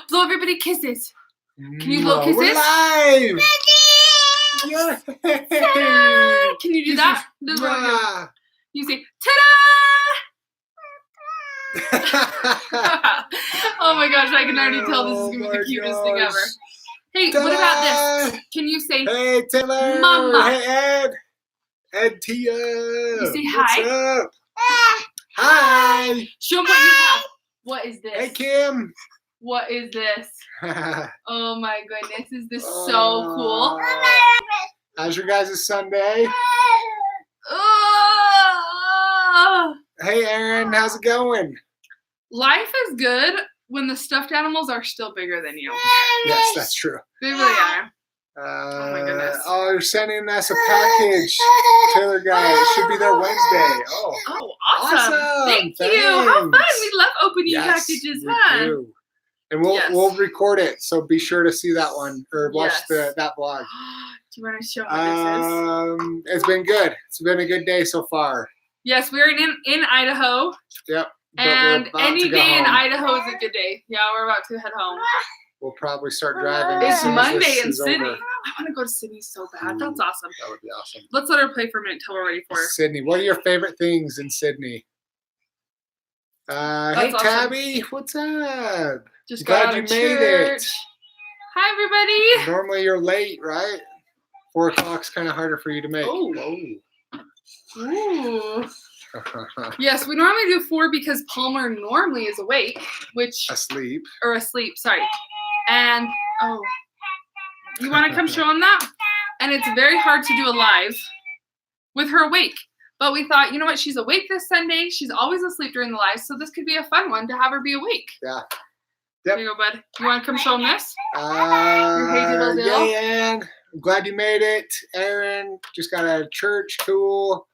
Blow everybody kisses. Can you blow kisses? We're live. Yeah. Can you do that? This is what I do. You say, ta-da! Oh my gosh, I can already tell this is going to be the cutest thing ever. Hey, Ta-da! what about this? Can you say, hey, Taylor. Mama? Hey, Ed. Ed Tia. You say What's hi? up? Hi. Show them what you have. What is this? Hey, Kim. What is this? Oh my goodness, is this so cool? How's your guys' Sunday? Oh, Hey, Aaron. How's it going? life is good when the stuffed animals are still bigger than you. Yes, that's true. They really are. Oh my goodness. Oh, you're sending us a package, Taylor guy. It should be there Wednesday. Oh, Oh, awesome. Thank you. How fun. Thanks. We love opening packages, huh? We do. And we'll record it, so be sure to see that one or watch Yes. that vlog. Do you want to show what this is? It's been good. It's been a good day so far. Yes, we're in Idaho. Yep. but we're And about any to go day in home. Idaho is a good day. Yeah, we're about to head home. We'll probably start driving. It's as soon as Monday this in is Sydney. over. I want to go to Sydney so bad. That's awesome. That would be awesome. Let's let her play for a minute until we're ready for her. Sydney. What are your favorite things in Sydney? Hey, awesome. Tabby. What's up? Just got Glad out you of made church. it. Hi, everybody. Normally you're late, right? 4 o'clock's kind of harder for you to make. Oh. Ooh. Oh. Yes, we normally do 4 because Palmer normally is awake, Asleep. asleep, sorry. And, you want to come show him that? And it's very hard to do a live with her awake. But we thought, you know what, she's awake this Sunday. She's always asleep during the live, so this could be a fun one to have her be awake. Yeah. There you go, bud. You want to come show him this? Hey diddle. Ann. I'm glad you made it. Aaron just got out of church. Cool.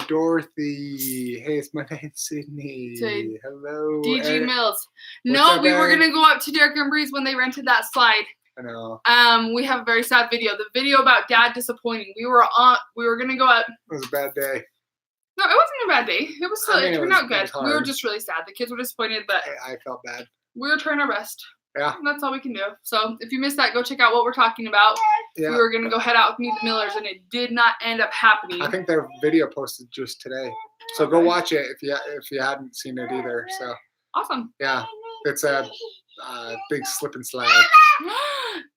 Dorothy. Hey, it's my name, Sydney. Say, hello. DG Mills. What's No, up, we were Aaron? going to go up to Derek and Bree's when they rented that slide. I know. We have a very sad video. The video about Dad disappointing. We were going to go up. It was a bad day. No, it wasn't a bad day. It was still, it turned out good. It was We were hard. just really sad. The kids were disappointed, but I felt bad. we were trying our best. Yeah. And that's all we can do. So if you missed that, go check out what we're talking about. Yeah. We were going to go head out with Meet the Millers, and it did not end up happening. I think their video posted just today. So go watch it if you hadn't seen it either. So Awesome. yeah, it's a big slip and slide,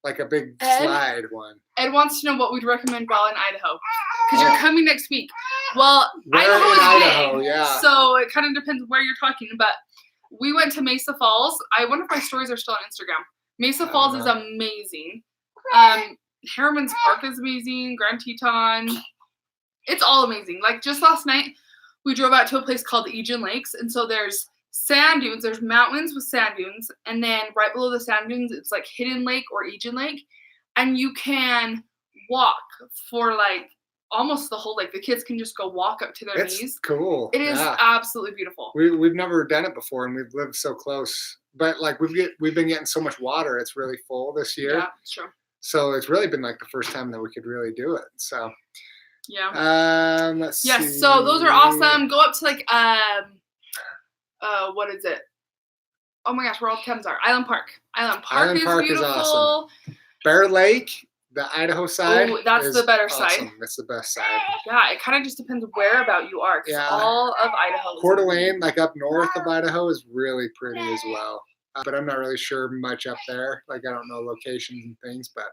like a big slide one. Ed wants to know what we'd recommend while in Idaho, because you're coming next week. Well, Where Idaho in is Idaho? big, Yeah. so it kind of depends where you're talking. But we went to Mesa Falls. I wonder if my stories are still on Instagram. Mesa Falls is amazing. Harriman's Park is amazing. Grand Teton. It's all amazing. Like just last night, we drove out to a place called the Aegean Lakes, and so there's sand dunes. There's mountains with sand dunes, and then right below the sand dunes, it's like Hidden Lake or Aegean Lake, and you can walk for like almost the whole lake. The kids can just go walk up to their It's knees. cool. It is absolutely beautiful. We've never done it before, and we've lived so close. But like we've been getting so much water, it's really full this year. Yeah, it's true. So it's really been like the first time that we could really do it. So yeah. Let's see. Yes, so those are awesome. Go up to like what is it? Oh my gosh, where all the cabins are. Island Park. Island Park is beautiful. Awesome. Bear Lake, the Idaho side. Oh, that's the better side. Awesome. That's the best side. Yeah, it kind of just depends where about you are. Yeah. All of Idaho. Coeur d'Alene, like up north of Idaho, is really pretty as well. But I'm not really sure much up there. Like I don't know locations and things, but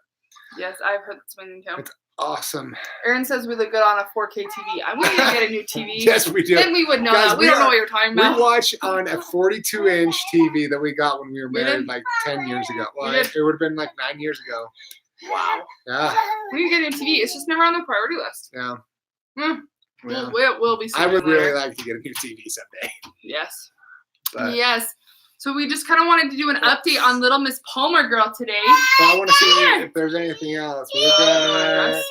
yes, I've heard that's amazing too. It's awesome. Aaron says we look good on a 4K TV. I want you to get a new TV. Yes, we do. Then we would know Guys, that. We don't know what you're talking about. We watch on a 42-inch TV that we got when we were married like 10 years ago. Well, it would have been like 9 years ago. Wow. Yeah. We need to get a new TV. It's just never on the priority list. Yeah. Yeah. We'll be I would later. really like to get a new TV someday. Yes. But, yes. So we just kind of wanted to do an update on Little Miss Palmer Girl today. So I want to see if there's anything else. We're done.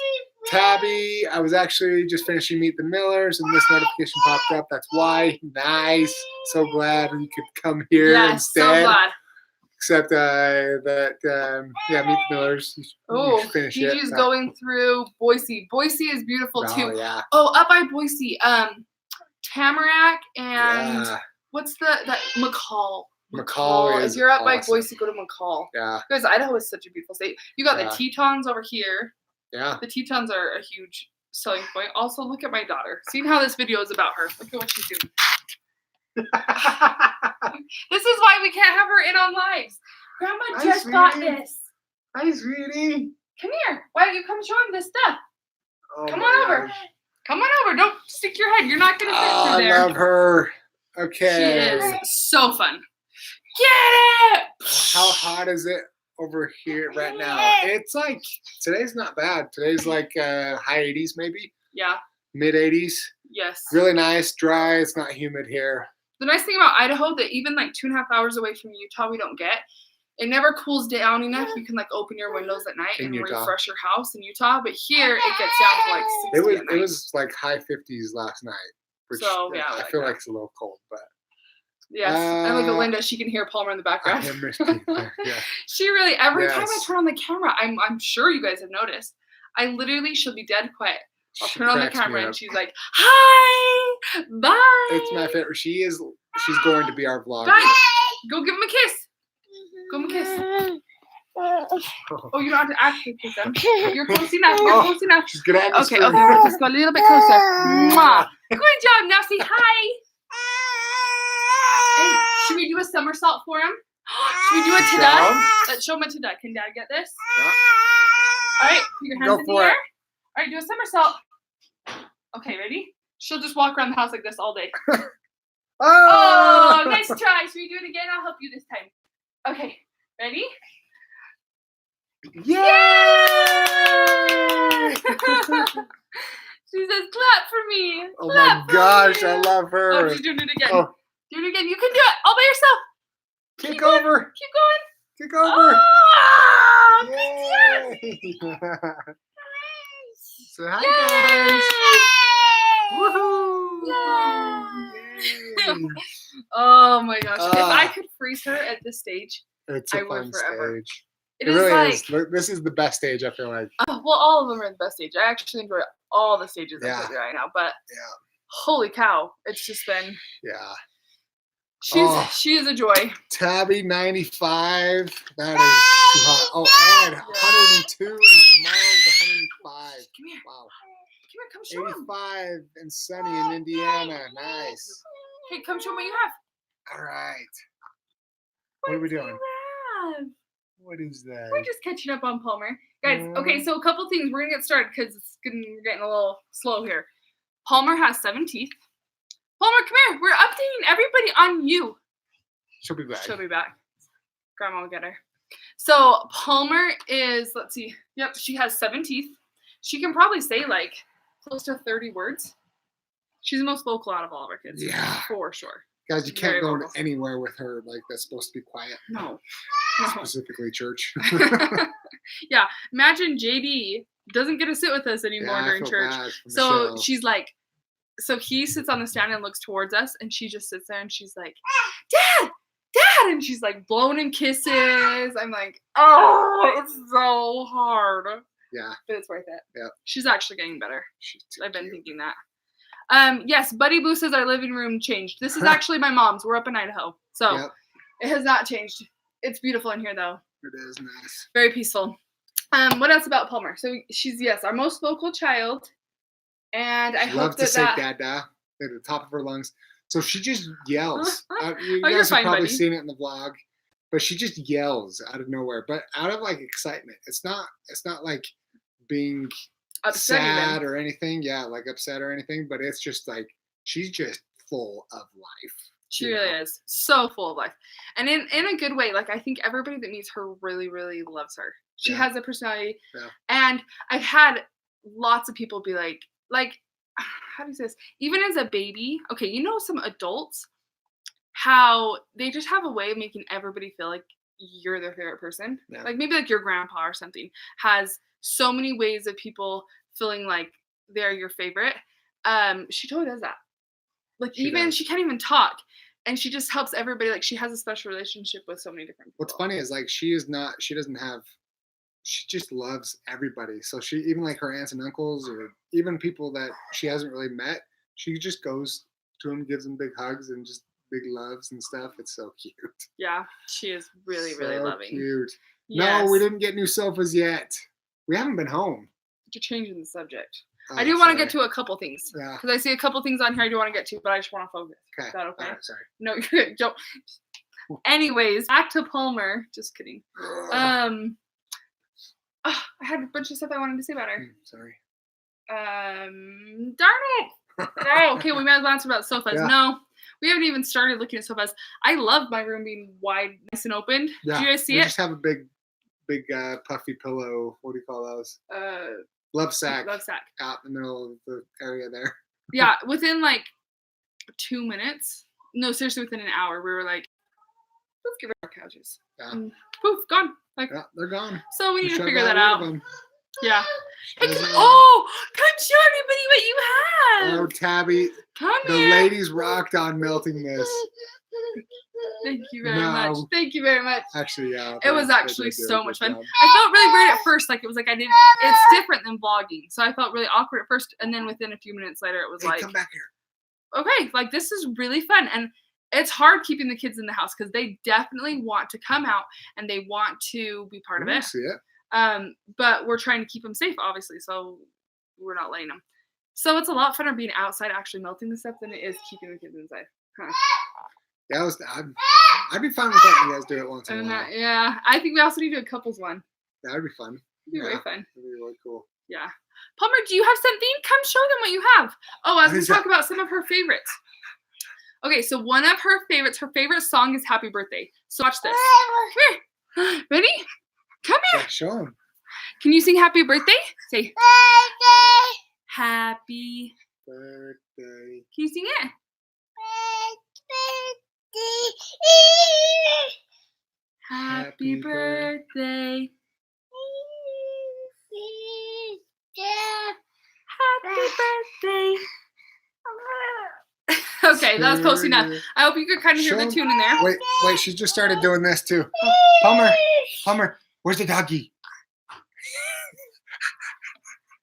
Tabby, I was actually just finishing Meet the Millers, and this notification popped up. That's why. Nice. So glad you could come here instead. So glad. Except that, Meet the Millers. Oh, Gigi's going through Boise. Boise is beautiful too. Yeah. Oh, up by Boise, Tamarack and what's that McCall? McCall is If you're up by awesome. Boise, go to McCall. Yeah. Because Idaho is such a beautiful state. You got Yeah. the Tetons over here. Yeah. The Tetons are a huge selling point. Also, look at my daughter. Seeing how this video is about her. Look at what she's doing. This is why we can't have her in on lives. Grandma just got this. Hi, sweetie. Come here. Why don't you come show him this stuff? Oh Come on over. gosh. Come on over. Don't stick your head. You're not going to fit Oh, through there. I love her. Okay. She is so fun. Get it! How hot is it over here right now? It's like, today's not bad. Today's like high 80s maybe. Yeah. Mid 80s. Yes. Really nice, dry. It's not humid here. The nice thing about Idaho, that even like 2.5 hours away from Utah, we don't get. It never cools down enough. You can like open your windows at night and refresh your house in Utah. But here it gets down to like 60 at night. It was like high 50s last night. Which, so yeah, I feel like it's a little cold, but. Yes, and look at Linda. She can hear Palmer in the background. Yeah. She really, every time I turn on the camera, I'm sure you guys have noticed, I literally, she'll be dead quiet. I'll turn on the camera and she's like, hi, bye. It's my favorite. She's going to be our vlogger. Guys, go give him a kiss. Go give him a kiss. Oh, you don't have to actually kiss them. You're close enough. You're close enough. She's good at Okay, just go a little bit closer. Mwah. Good job. Now say hi. Hey, should we do a somersault for him? Should we do a tada? Let's show him a tada. Can Dad get this? Yeah. All right, put your hands in the air. All right, do a somersault. Okay, ready? She'll just walk around the house like this all day. Oh, nice try. Should we do it again? I'll help you this time. Okay, ready? Yay! She says, clap for me. Oh my gosh, I love her. Oh, she's doing it again. Oh. Do it again. You can do it all by yourself. Kick over. Keep going. Kick over. Oh, Yay! So hi guys. Woohoo! Yay. Oh my gosh. If I could freeze her at this stage, It's I a would fun forever. stage. It It is really like, is. Look, this is the best stage, I feel like. well, all of them are the best stage. I actually enjoy all the stages I'm putting right now, but holy cow, it's just been. Yeah. She is a joy. Tabby 95. That is too hot. Oh, and 102, and tomorrow's 105. Come here. Wow. Come here, come show him. 85 and sunny in Indiana. Nice. Hey, come show me what you have. All right. What are we doing? You have? What is that? We're just catching up on Palmer. Guys, okay, so a couple things. We're going to get started because we're getting a little slow here. Palmer has 7 teeth. Palmer, come here. We're updating everybody on you. She'll be back. She'll be back. Grandma will get her. So Palmer is, let's see. Yep, she has 7 teeth. She can probably say like close to 30 words. She's the most vocal out of all of our kids. Yeah. For sure. Guys, you can't Very go vocal. anywhere with her like that's supposed to be quiet. No. Specifically church. Yeah. Imagine JD doesn't get to sit with us anymore during church. So she's like, so he sits on the stand and looks towards us, and she just sits there and she's like, Dad, Dad, and she's like blowing him kisses. I'm like, oh, it's so hard. Yeah. But it's worth it. Yeah. She's actually getting better. I've been cute. thinking that. Yes, Buddy Boo says our living room changed. This is actually my mom's. We're up in Idaho. So it has not changed. It's beautiful in here though. It is nice. Very peaceful. What else about Palmer? So she's, yes, our most vocal child. And I hope to say dada at the top of her lungs. So she just yells. You guys have probably seen it in the vlog, but she just yells out of nowhere, but out of like excitement. It's not like being upset sad or anything. Yeah, like upset or anything, but it's just like she's just full of life. She really is so full of life, and in a good way. Like I think everybody that meets her really, really loves her. She has a personality, and I've had lots of people be like, how do you say this? Even as a baby, okay, you know, some adults, how they just have a way of making everybody feel like you're their favorite person. Yeah. Like maybe like your grandpa or something has so many ways of people feeling like they're your favorite. She totally does that. Like she can't even talk. And she just helps everybody. Like she has a special relationship with so many different people. What's funny is like she just loves everybody. So she, even like her aunts and uncles or even people that she hasn't really met, she just goes to them, gives them big hugs and just big loves and stuff. It's so cute. Yeah, she is really, really loving. Cute. Yes. No, we didn't get new sofas yet. We haven't been home. You're changing the subject. Oh, I do want to get to a couple things. Yeah. Because I see a couple things on here I do want to get to, but I just want to focus. Okay. Is that okay? All right, sorry. No, you're good. Don't. Anyways, back to Palmer. Just kidding. I had a bunch of stuff I wanted to say about her. Sorry. Darn it. Oh, okay, we might as well answer about sofas. Yeah. No, we haven't even started looking at sofas. I love my room being wide, nice and opened. Yeah. Do you guys see we it? Just have a big puffy pillow. What do you call those? Love sack. Love sack. Out in the middle of the area there. Yeah, within like 2 minutes. No, seriously, within an hour, we were like, let's get rid of our couches. Yeah. And poof, gone. Like, yeah, they're gone. So we need to Shove figure that rid of out. them. Yeah. Hey, Doesn't come, matter. come show everybody what you have. Oh, Tabby, Come the here. ladies rocked on melting this. Thank you very much. Thank you very much. Actually, yeah. It was they actually did do a so good much fun. job. I felt really weird at first. Like, it was like it's different than vlogging. So I felt really awkward at first. And then within a few minutes later, it was Hey, like, come back here. okay, like this is really fun. And it's hard keeping the kids in the house because they definitely want to come out and they want to be part of I it. see it. But we're trying to keep them safe, obviously. So we're not letting them. So it's a lot funner being outside actually melting the stuff than it is keeping the kids inside. Huh. Yeah, I'd be fine with letting you guys do it once in a while. Yeah, I think we also need to do a couples one. That'd be fun. It'd be way fun. That'd be really cool. Yeah. Palmer, do you have something? Come show them what you have. Oh, I was going to talk about some of her favorites. Okay, so one of her favorite song is Happy Birthday. So watch this. Come here. Ready? Come here. Yeah, show them. Can you sing Happy Birthday? Say Happy Birthday. Can you sing it? Happy birthday. Happy birthday. Okay, that was close enough. I hope you could kind of hear the tune in there. Wait, she just started doing this too. Palmer, where's the doggy?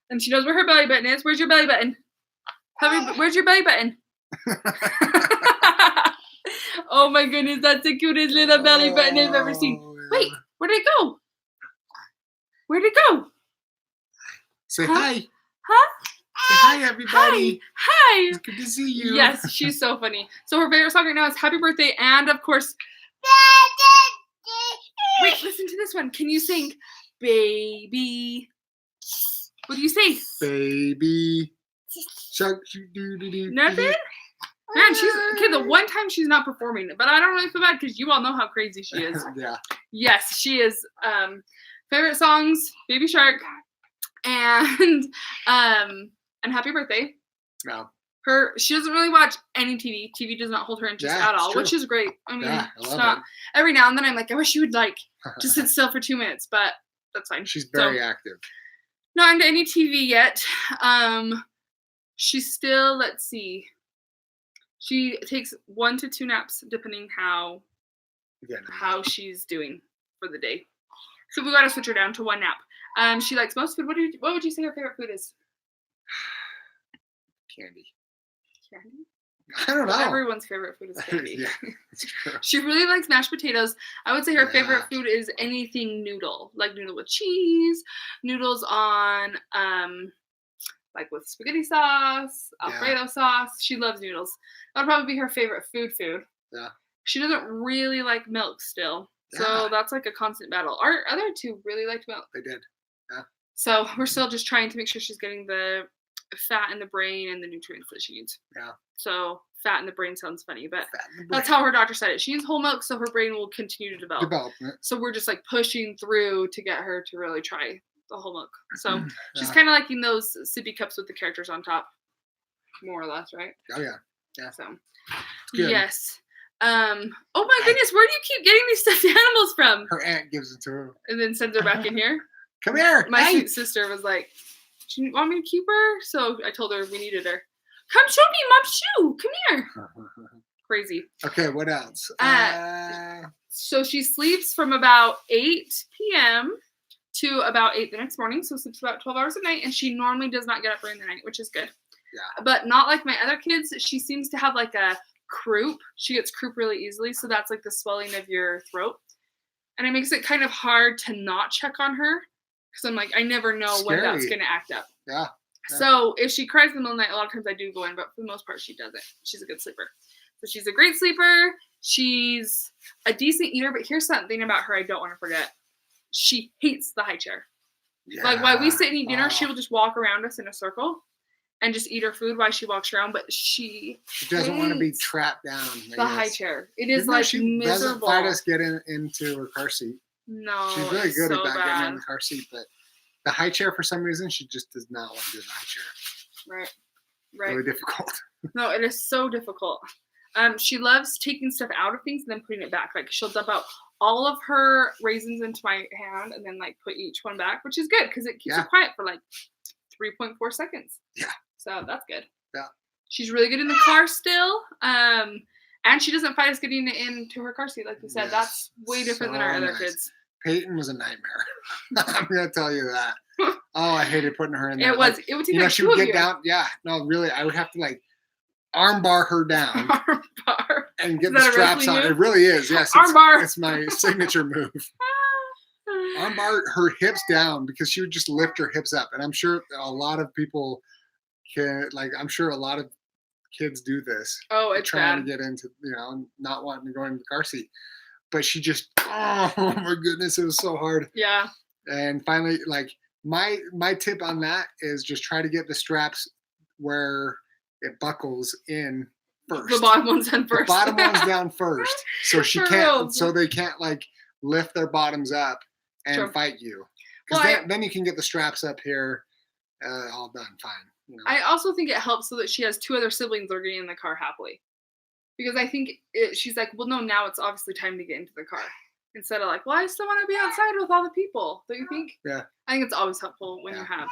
And she knows where her belly button is. Where's your belly button? Where's your belly button? Oh my goodness, that's the cutest little belly button I've ever seen. Wait, where did it go? Where'd it go? Say hi. Huh? Say hi, everybody. Hi. It's good to see you. Yes, she's so funny. So her favorite song right now is Happy Birthday, and of course. Wait, listen to this one. Can you sing Baby? What do you say? Baby. Shark, doo doo doo. Nothing? Man, the one time she's not performing, but I don't really feel bad because you all know how crazy she is. Yeah. Yes, she is. Favorite songs, Baby Shark, and Happy Birthday. No. She doesn't really watch any TV. TV does not hold her interest at all, which is great. I mean, I it's love not. it. Every now and then I'm like, I wish you would just sit still for 2 minutes, but that's fine. She's very active. Not into any TV yet. She's still, let's see. She takes 1 to 2 naps depending how she's doing for the day. So we got to switch her down to 1 nap. She likes most food. What would you say her favorite food is? Candy. Candy? I don't know. Everyone's favorite food is candy. Yeah, that's true. She really likes mashed potatoes. I would say her favorite food is anything noodle, like noodle with cheese, noodles on like with spaghetti sauce, Alfredo sauce. She loves noodles. That would probably be her favorite food. Yeah. She doesn't really like milk still. So that's like a constant battle. Our other 2 really liked milk. They did. Yeah. So we're still just trying to make sure she's getting the fat in the brain and the nutrients that she needs. Yeah. So fat in the brain sounds funny, but that's how her doctor said it. She needs whole milk so her brain will continue to develop. So we're just like pushing through to get her to really try the whole milk. So she's kind of liking those sippy cups with the characters on top, more or less, right? Oh yeah. Yeah. So good. yes. Oh my goodness, where do you keep getting these stuffed animals from? Her aunt gives it to her. And then sends her back in here. Come here. My sweet sister was like, "Do you want me to keep her?" So I told her we needed her. Come show me Mom's shoe. Come here. Crazy. Okay, what else? So she sleeps from about 8 p.m. to about 8 the next morning. So sleeps about 12 hours a night. And she normally does not get up during the night, which is good. Yeah. But not like my other kids. She seems to have like a croup. She gets croup really easily, so that's like the swelling of your throat. And it makes it kind of hard to not check on her because I'm like, I never know when that's going to act up. Yeah. So if she cries in the middle of the night, a lot of times I do go in, but for the most part, she doesn't. She's a good sleeper. So she's a great sleeper. She's a decent eater, but here's something about her I don't want to forget. She hates the high chair. Yeah. Like while we sit and eat dinner, she will just walk around us in a circle and just eat her food while she walks around. But she doesn't want to be trapped down. The high chair. It is like she miserable. Doesn't fight us get into her car seat. No, she's really good about getting in the car seat, but the high chair for some reason she just does not want to do the high chair. Right. Really difficult. No, it is so difficult. She loves taking stuff out of things and then putting it back. Like she'll dump out all of her raisins into my hand and then like put each one back, which is good because it keeps her quiet for like 3.4 seconds. Yeah. So that's good. Yeah. She's really good in the car still. And she doesn't fight us getting into her car seat, like you said. Yes. That's way different than our other kids. Peyton was a nightmare. I'm gonna tell you that. Oh, I hated putting her in there. It would take like she would get down. Yeah. No, really, I would have to like armbar her down and get the straps on. It really is. Yes. Armbar. It's my signature move. Armbar her hips down because she would just lift her hips up. And I'm sure a lot of people I'm sure a lot of kids do this. Oh, it's trying to get into, not wanting to go into the car seat. But she just, oh my goodness, it was so hard. Yeah. And finally, like my tip on that is just try to get the straps where it buckles in first. The bottom one's down first. The bottom one's down first. So so they can't like lift their bottoms up and fight you. Because then you can get the straps up here all done fine. I also think it helps so that she has two other siblings that are getting in the car happily. Because I think she's like, well, no, now it's obviously time to get into the car. Instead of like, well, I still want to be outside with all the people. Don't you think? Yeah. I think it's always helpful when you have.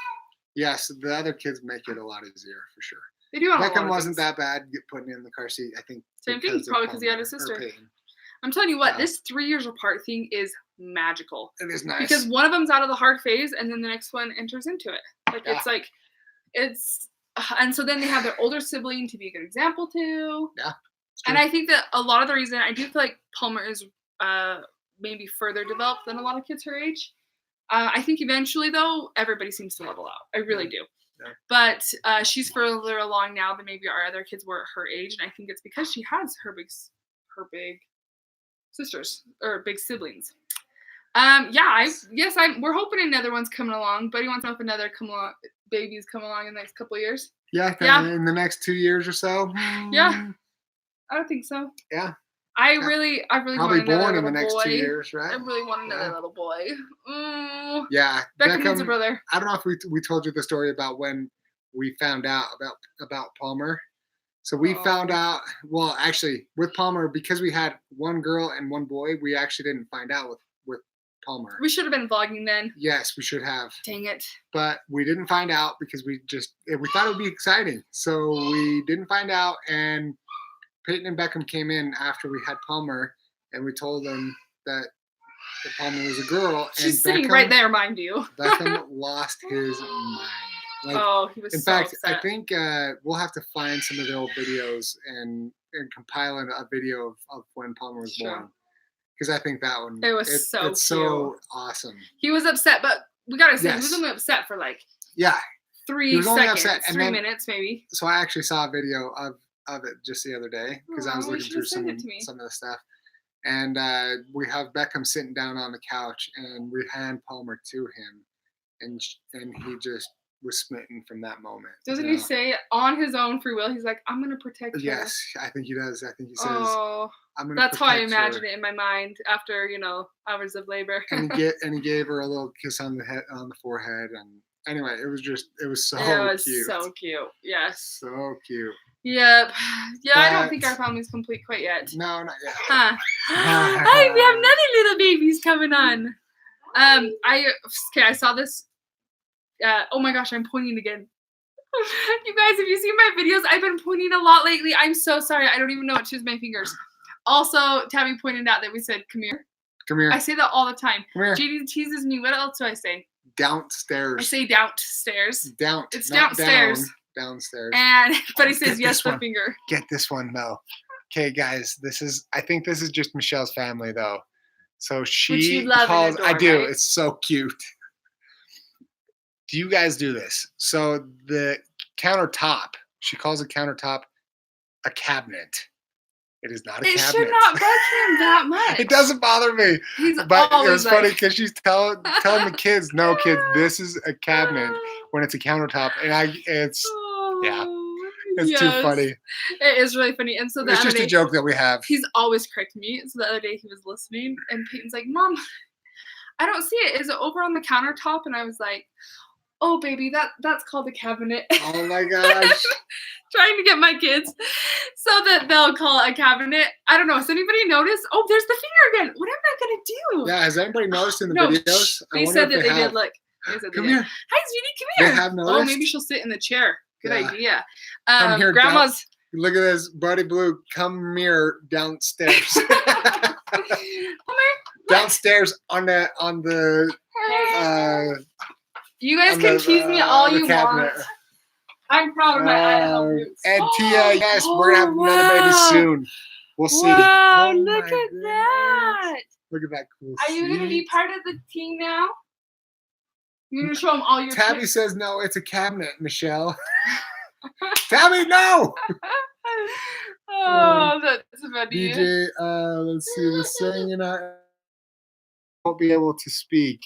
Yes, the other kids make it a lot easier for sure. They do. Beckham wasn't that bad putting in the car seat. I think. Same thing, probably because he had a sister. I'm telling you what, this 3 years apart thing is magical. It is nice. Because one of them's out of the hard phase, and then the next one enters into it. Like it's and so then they have their older sibling to be a good example to. Yeah. And I think that a lot of the reason I do feel like Palmer is maybe further developed than a lot of kids her age. I think eventually, though, everybody seems to level out. I really do. Yeah. But she's further along now than maybe our other kids were at her age, and I think it's because she has her big sisters or big siblings. We're hoping another one's coming along. Buddy wants to know if another baby's come along in the next couple of years. Yeah, in the next 2 years or so. Yeah. I don't think so. Yeah. I really probably want another born in the next 2 years, right? I really want another little boy. Yeah. Beckham needs a brother. I don't know if we told you the story about when we found out about Palmer. So we found out, well, actually, with Palmer, because we had one girl and one boy, we actually didn't find out with Palmer. We should have been vlogging then. Yes, we should have. Dang it. But we didn't find out because we thought it would be exciting. So we didn't find out, and Peyton and Beckham came in after we had Palmer, and we told them that Palmer was a girl. She's sitting right there, mind you. Beckham lost his mind. Like, he was in fact, upset. I think we'll have to find some of the old videos and compile a video of when Palmer was born. Because I think that one, it's so awesome. He was upset, but we gotta say, he was only upset for like 3 seconds, 3 minutes maybe. So I actually saw a video of it just the other day because I was looking through some of the stuff. And we have Beckham sitting down on the couch, and we hand Palmer to him, and he just was smitten from that moment. Doesn't he say on his own free will, he's like, I'm going to protect her? Yes, I think he does. I think he says, I'm going to that's how I imagine it in my mind after, hours of labor. and he gave her a little kiss on the forehead. And anyway, it was so cute. It was so cute. Yes. So cute. Yep. Yeah, I don't think our family's complete quite yet. No, not yet. Huh. Hey, we have another little babies coming on. I saw this. Oh my gosh, I'm pointing again. You guys, have you seen my videos? I've been pointing a lot lately. I'm so sorry. I don't even know what to choose my fingers. Also, Tabby pointed out that we said, come here. Come here. I say that all the time. Come here. JD teases me. What else do I say? Downstairs. I say downstairs. It's downstairs. Downstairs. But he says yes, the finger. Get this one, Mel. Okay, guys, I think this is just Michelle's family though. So Which she you love and calls. I adore, do. right? It's so cute. Do you guys do this? So the countertop. She calls a countertop a cabinet. It is not a It cabinet. should not bug him that much. It doesn't bother me. He's But it always was funny like, because she's telling the kids, no kids, this is a cabinet when it's a countertop. And it's yes. too funny. It is really funny. And so the It's other just day, a joke that we have. he's always correcting me. So the other day he was listening and Peyton's like, Mom, I don't see it. Is it over on the countertop? And I was like, oh baby, that's called a cabinet. Oh my gosh. Trying to get my kids so that they'll call it a cabinet. I don't know. Has anybody noticed? Oh, there's the finger again. What am I gonna do? Yeah, has anybody noticed in the No, videos? They said that they did. Look, they said Come they did. here. Hi, sweetie, come here. They have noticed. Oh, maybe she'll sit in the chair. Good Yeah. idea. Come here, Grandma's. Look at this, Buddy Blue. Come here downstairs. Come here. Downstairs on the You guys on can the, tease me all the you cabinet. want. I'm proud of my Idaho roots. And Tia, yes, we're gonna have another baby soon. We'll see. Wow, Oh look my at goodness. that. Look at that cool Are you going to be seat. part of the team now? You're going to show them all your Tabby tips? says no, it's a cabinet, Michelle. Tabby, no! Oh, that's funny. DJ, let's see, the singing I won't be able to speak.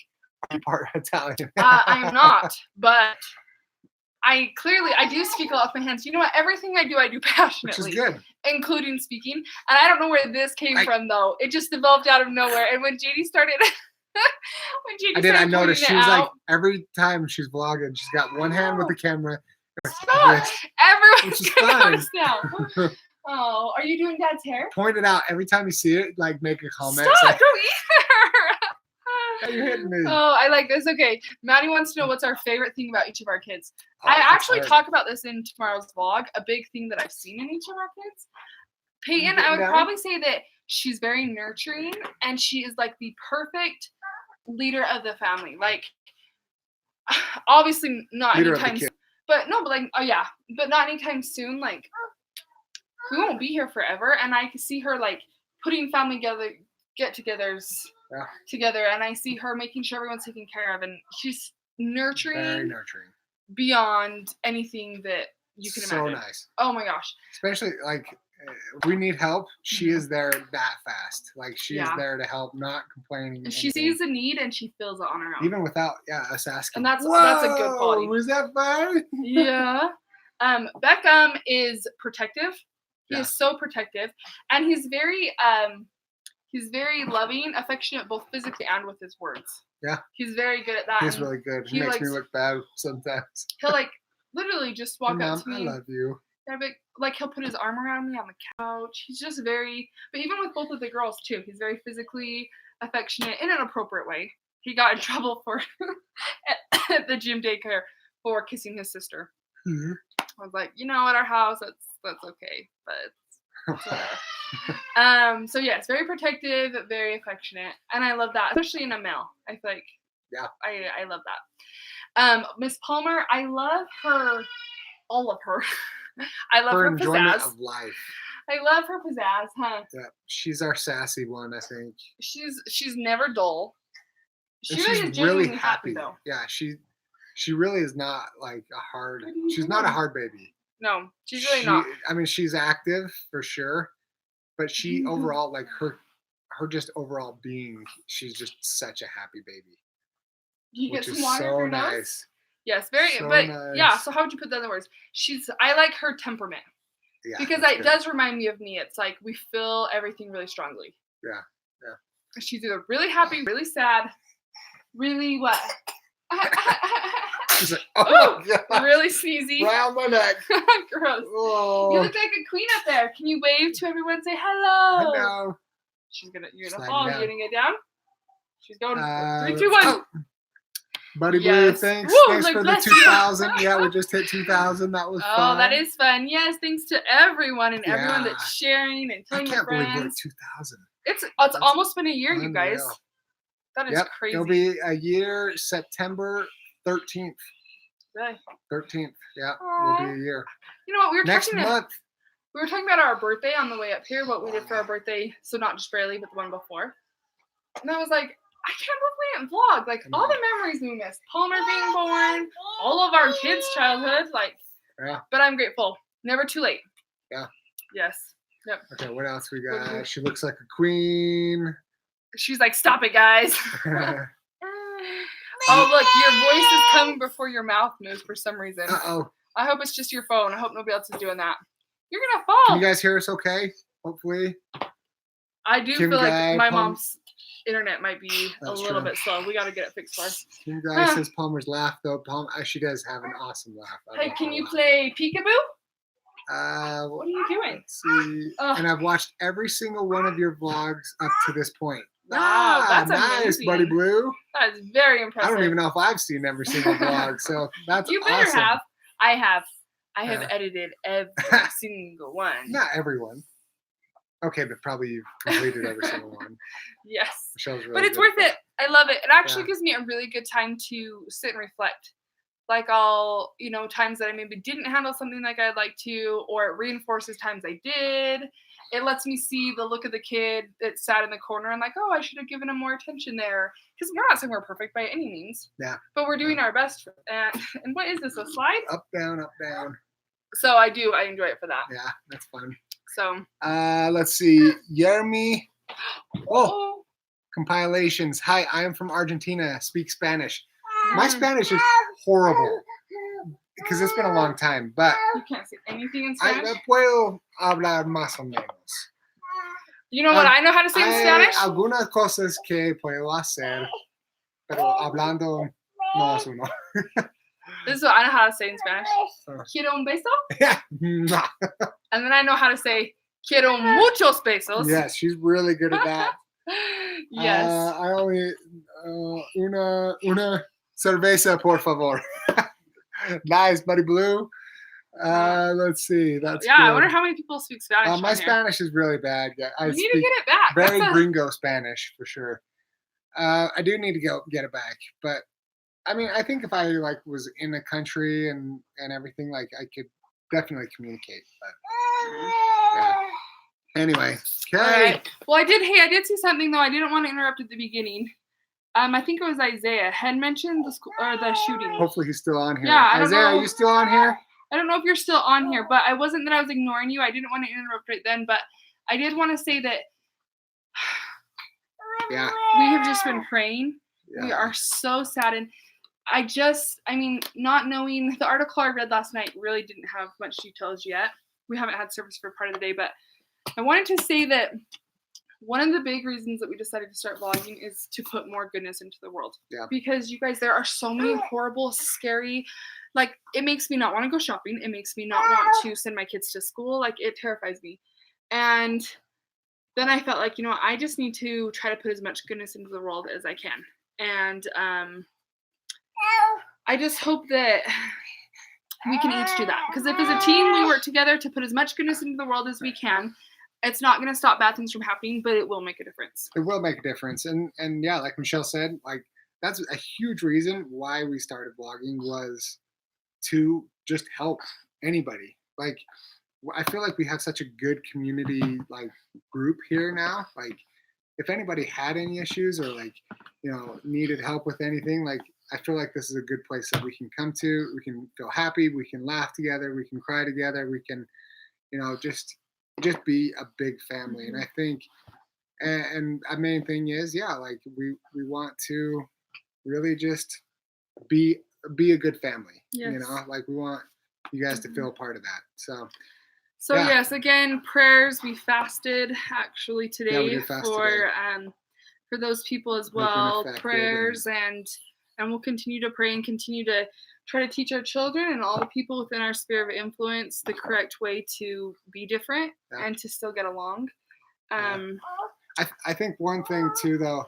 Are you part Italian? I am not, but I do speak a lot with my hands. You know what? Everything I do passionately. Which is good. Including speaking. And I don't know where this came from, though. It just developed out of nowhere. And when JD started... I noticed she was like, every time she's vlogging, she's got one hand with the camera. Stop! Everyone's is gonna fine. notice now. Oh, are you doing Dad's hair? Point it out every time you see it. Like, make a comment. Stop! Like, Don't eat her. you're hitting me. Oh, I like this. Okay, Maddie wants to know what's our favorite thing about each of our kids. Oh, I actually hard. talk about this in tomorrow's vlog. A big thing that I've seen in each of our kids. Peyton, I would down? probably say that she's very nurturing and she is like the perfect leader of the family. Like, obviously not Leader of the anytime kid. but not anytime soon. Like, we won't be here forever, and I can see her like putting family get-togethers together, and I see her making sure everyone's taken care of, and she's nurturing, Very nurturing, beyond anything that you can imagine. So nice. Oh my gosh. Especially like if we need help, she is there that fast. Like she is there to help, not complaining. And she sees a need and she fills it on her own. Even without us asking. And that's a good quality. Was that fun? Yeah. Beckham is protective. He is so protective, and he's very loving, affectionate, both physically and with his words. Yeah. He's very good at that. He's really good. He makes me look bad sometimes. He'll like literally just walk up to me. I love you. Like he'll put his arm around me on the couch. He's just very, but even with both of the girls too, he's very physically affectionate in an appropriate way. He got in trouble for at the gym daycare for kissing his sister. Mm-hmm. I was like, at our house, that's okay, but whatever. So yeah, it's very protective, very affectionate, and I love that, especially in a male. I feel like, I love that. Miss Palmer, I love her, all of her. I love her enjoyment pizzazz. of life. I love her pizzazz, huh? Yeah, she's our sassy one, I think. She's never dull. She's really happy though. Yeah, she really is not like a hard. She's not a hard baby. No, she's really not. I mean, she's active for sure, but she overall, like her just overall being, she's just such a happy baby. You which get is some water so in her nose? nice. Yes, very. So but nice. yeah, so how would you put that in words? I like her temperament. Yeah, because it does remind me of me. It's like we feel everything really strongly. Yeah. She's either really happy, really sad, really what? She's like, oh my God. Really sneezy. Round my neck. Gross. Oh. You look like a queen up there. Can you wave to everyone and say hello? Hello. You're gonna fall. You're gonna get down. She's going 3, 2, 1. Oh. Buddy Blue, thanks. Woo, thanks for the 2,000. Yeah, we just hit 2,000. That was fun. Oh, that is fun. Yes, thanks to everyone and everyone that's sharing and telling their friends. I can't believe we're at 2,000. It's almost been a year, you guys. That is crazy. It'll be a year, September 13th. Really? 13th. Yeah, will be a year. You know what? We We were talking about our birthday on the way up here, what we did for our birthday. So not just barely, but the one before. And I was like, I can't believe we didn't vlog. Like, all the memories we missed. Palmer being born, all of our kids' childhood. Like, Yeah. But I'm grateful. Never too late. Yeah. Yes. Yep. Okay, what else we got? She looks like a queen. She's like, stop it, guys. Oh, look, your voice is coming before your mouth moves for some reason. Uh-oh. I hope it's just your phone. I hope nobody else is doing that. You're going to fall. Can you guys hear us okay? Hopefully. I do Kim feel like Guy, my mom's internet might be That's a little true. bit slow. We got to get it fixed for us. Kim Guy says Palmer's laugh, though. She does have an awesome laugh. Hey, can you play peekaboo? What are you doing? Let's see. And I've watched every single one of your vlogs up to this point. Wow, that's nice, amazing. Buddy Blue. That is very impressive. I don't even know if I've seen every single vlog, so that's You better awesome. have. I have. I have edited every single one. Not everyone. Okay, but probably you've completed every single one. Yes. Michelle's really But it's good worth at it. I love it. It actually gives me a really good time to sit and reflect. Like I'll, times that I maybe didn't handle something like I'd like to, or it reinforces times I did. It lets me see the look of the kid that sat in the corner and like, oh, I should have given him more attention there. Because we're not saying we're perfect by any means. Yeah. But we're doing our best. And what is this, a slide? Up, down, up, down. So I enjoy it for that. Yeah, that's fun. So. Let's see. Jeremy. Oh, compilations. Hi, I am from Argentina. Speak Spanish. My Spanish is horrible because it's been a long time, but you can't say anything in Spanish. Puedo hablar más o menos. You know what I know how to say in Spanish? Algunas cosas que puedo hacer, pero hablando no es uno. This is what I know how to say in Spanish. Quiero un beso? Yeah. And then I know how to say quiero muchos besos. Yes, she's really good at that. Yes. I only una cerveza, por favor. Nice, Buddy Blue. Let's see. That's good. I wonder how how many people speak Spanish. my Spanish is really bad. Yeah, I need speak to get it back. Very gringo Spanish for sure. I do need to get it back, but I mean, I think if I was in a country and everything, I could definitely communicate. But yeah. Anyway, okay. All right. Well, I did see something though. I didn't want to interrupt at the beginning. I think it was Isaiah had mentioned the shooting. Hopefully he's still on here. Yeah, I don't Isaiah, know. are you still on here? I don't know if you're still on here, but I wasn't that I was ignoring you. I didn't want to interrupt right then, but I did want to say that Yeah. we have just been praying. Yeah. We are so saddened. Not knowing the article I read last night really didn't have much details yet. We haven't had service for part of the day, but I wanted to say that one of the big reasons that we decided to start vlogging is to put more goodness into the world. Yeah. Because you guys, there are so many horrible, scary, it makes me not want to go shopping. It makes me not want to send my kids to school. It terrifies me. And then I felt like, I just need to try to put as much goodness into the world as I can. And I just hope that we can each do that. Because if as a team we work together to put as much goodness into the world as we can, it's not going to stop bad things from happening, but it will make a difference. It will make a difference. And yeah, like Michelle said, that's a huge reason why we started vlogging was to just help anybody. I feel like we have such a good community group here now. If anybody had any issues or needed help with anything, I feel like this is a good place that we can come to. We can feel happy. We can laugh together. We can cry together. We can, just be a big family. And I think, and a main thing is, we want to really just be a good family. Yes. We want you guys to feel a part of that. So yeah. Yes, again, prayers. We fasted actually today. Yeah, we did fast for those people as well. Prayers and we'll continue to pray and continue to try to teach our children and all the people within our sphere of influence the correct way to be different and to still get along. I think one thing too, though,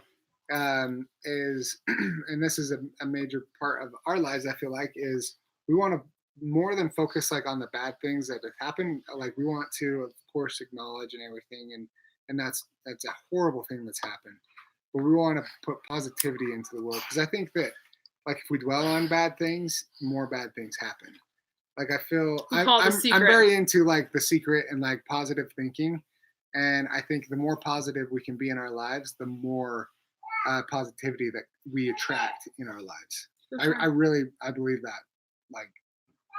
is, and this is a major part of our lives, I feel like, is we want to more than focus on the bad things that have happened. We want to, of course, acknowledge and everything, and that's a horrible thing that's happened. But we want to put positivity into the world, because I think that if we dwell on bad things, more bad things happen. Like I feel We call it The I'm Secret. very into like The Secret and like positive thinking, and I think the more positive we can be in our lives, the more positivity that we attract in our lives. For sure. I believe that like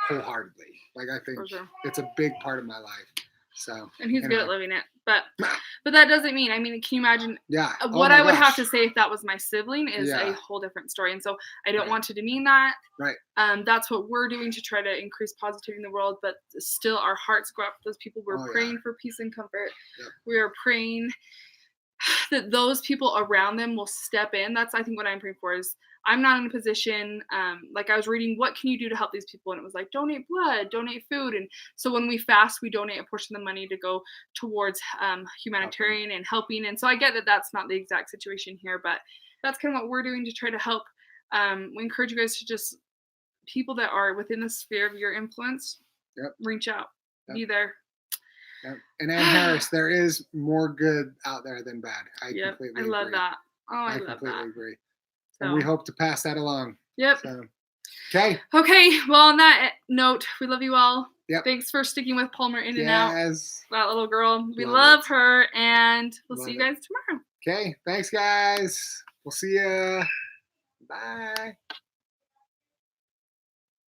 wholeheartedly. Like I think For sure. it's a big part of my life. So And he's good anyway. at living it. But that doesn't mean, I mean, can you imagine Yeah. what my I would have gosh. to say if that was my sibling is Yeah. a whole different story. And so I don't Right. want to demean that. Right. That's what we're doing to try to increase positivity in the world, but still our hearts go out for those people. We're praying for peace and comfort. Yep. We are praying that those people around them will step in. That's, I think, what I'm praying for is I'm not in a position, like I was reading, what can you do to help these people? And it was like, donate blood, donate food. And so when we fast, we donate a portion of the money to go towards humanitarian and helping. And so I get that that's not the exact situation here, but that's kind of what we're doing to try to help. We encourage you guys to just, people that are within the sphere of your influence, reach out, be there. Yep. And Ann Harris, there is more good out there than bad. I completely agree. Love that. Oh, I love that. I completely agree. So, and we hope to pass that along. Yep. So, okay. Okay. Well, on that note, we love you all. Yep. Thanks for sticking with Palmer in and out. That little girl. We love love her, and we'll see you guys tomorrow. Okay. Thanks, guys. We'll see ya. Bye.